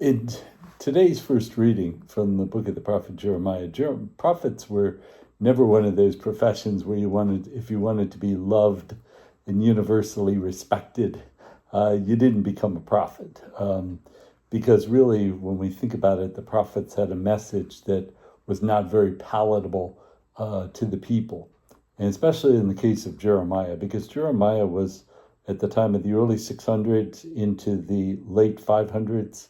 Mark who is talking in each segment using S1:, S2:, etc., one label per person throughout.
S1: In today's first reading from the book of the prophet Jeremiah, prophets were never one of those professions where if you wanted to be loved and universally respected, you didn't become a prophet. Because really, when we think about it, the prophets had a message that was not very palatable to the people. And especially in the case of Jeremiah, because Jeremiah was at the time of the early 600s into the late 500s.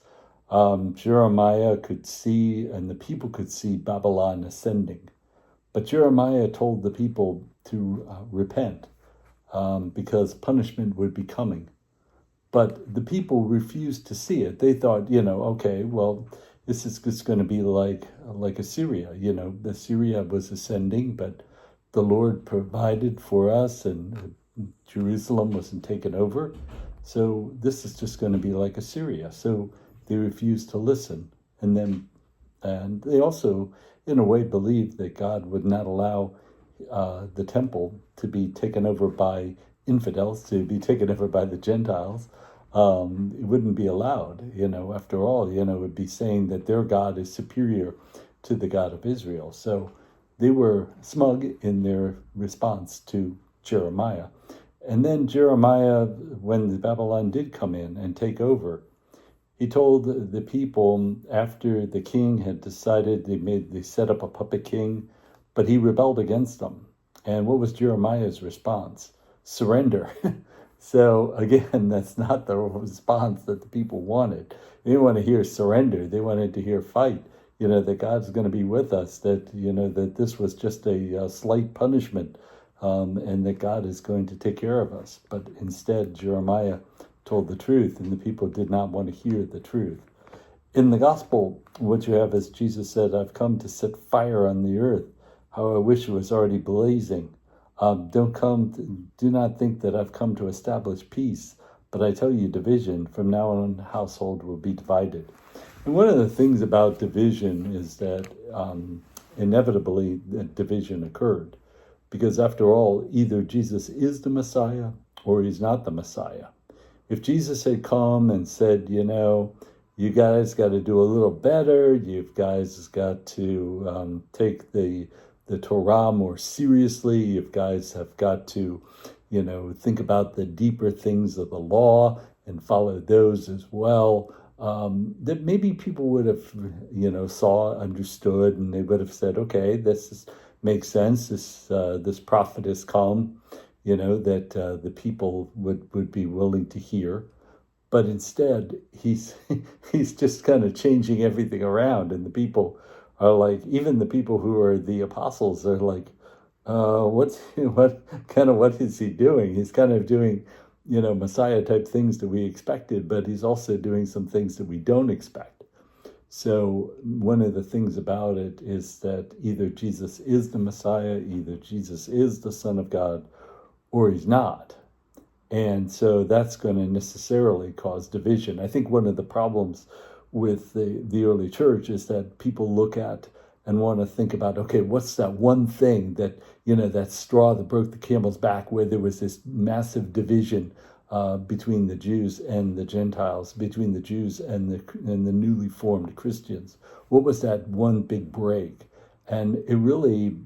S1: Jeremiah could see, and the people could see Babylon ascending. But Jeremiah told the people to repent because punishment would be coming. But the people refused to see it. They thought, okay, well, this is just going to be like Assyria. Assyria was ascending, but the Lord provided for us, and Jerusalem wasn't taken over. So this is just going to be like Assyria. So they refused to listen. And they also, in a way, believed that God would not allow the temple to be taken over by infidels, to be taken over by the Gentiles. It wouldn't be allowed. After all, it would be saying that their God is superior to the God of Israel. So they were smug in their response to Jeremiah. And then Jeremiah, when Babylon did come in and take over, he told the people, after the king had decided, they set up a puppet king, but he rebelled against them. And what was Jeremiah's response? Surrender. So again, that's not the response that the people wanted. They didn't want to hear surrender. They wanted to hear fight. That God's going to be with us, that this was just a slight punishment, and that God is going to take care of us. But instead, Jeremiah told the truth, and the people did not want to hear the truth. In the gospel, what you have is Jesus said, I've come to set fire on the earth. How I wish it was already blazing. Do not think that I've come to establish peace, but I tell you division. From now on, the household will be divided. And one of the things about division is that inevitably that division occurred. Because after all, either Jesus is the Messiah or he's not the Messiah. If Jesus had come and said, you guys got to do a little better, you guys got to take the Torah more seriously, you guys have got to, think about the deeper things of the law and follow those as well, that maybe people would have, understood, and they would have said, okay, makes sense. This prophet has come, that the people would be willing to hear. But instead, he's just kind of changing everything around, and the people are like, even the people who are the apostles are like, what is he doing? He's kind of doing, Messiah type things that we expected, but he's also doing some things that we don't expect. So one of the things about it is that either Jesus is the Messiah, either Jesus is the Son of God, or he's not. And so that's going to necessarily cause division. I think one of the problems with the early church is that people look at and want to think about, okay, what's that one thing that, that straw that broke the camel's back, where there was this massive division between the Jews and the Gentiles, between the Jews and the newly formed Christians. What was that one big break? And it really,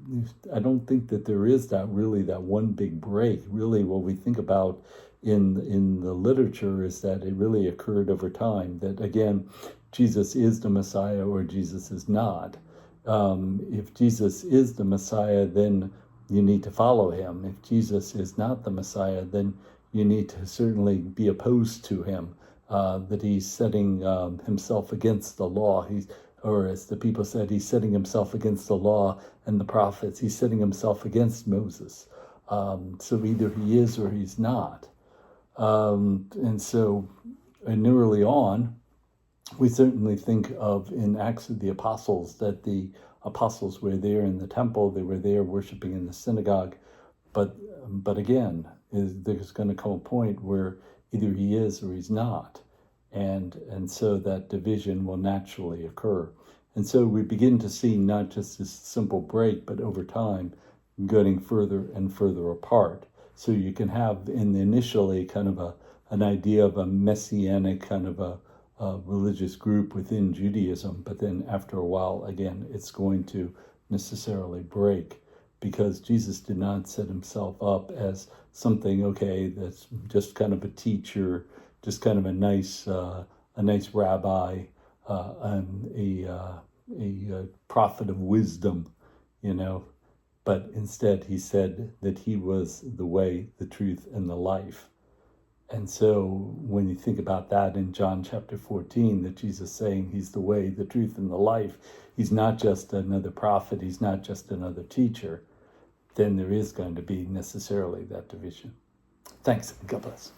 S1: I don't think that there is that one big break. Really, what we think about in the literature is that it really occurred over time, that again, Jesus is the Messiah or Jesus is not. If Jesus is the Messiah, then you need to follow him. If Jesus is not the Messiah, then you need to certainly be opposed to him, that he's setting himself against the law. Or as the people said, he's setting himself against the law and the prophets. He's setting himself against Moses. So either he is or he's not. And early on, we certainly think of in Acts of the Apostles that the apostles were there in the temple, they were there worshiping in the synagogue. But again, there's going to come a point where either he is or he's not. And so that division will naturally occur. And so we begin to see not just this simple break, but over time getting further and further apart. So you can have initially kind of an idea of a messianic kind of religious group within Judaism, but then after a while, again, it's going to necessarily break, because Jesus did not set himself up as something, okay, that's just kind of a teacher, just kind of a nice rabbi, and a prophet of wisdom, but instead he said that he was the way, the truth, and the life. And so when you think about that in John chapter 14, that Jesus saying he's the way, the truth, and the life, he's not just another prophet, he's not just another teacher, then there is going to be necessarily that division. Thanks, and God bless.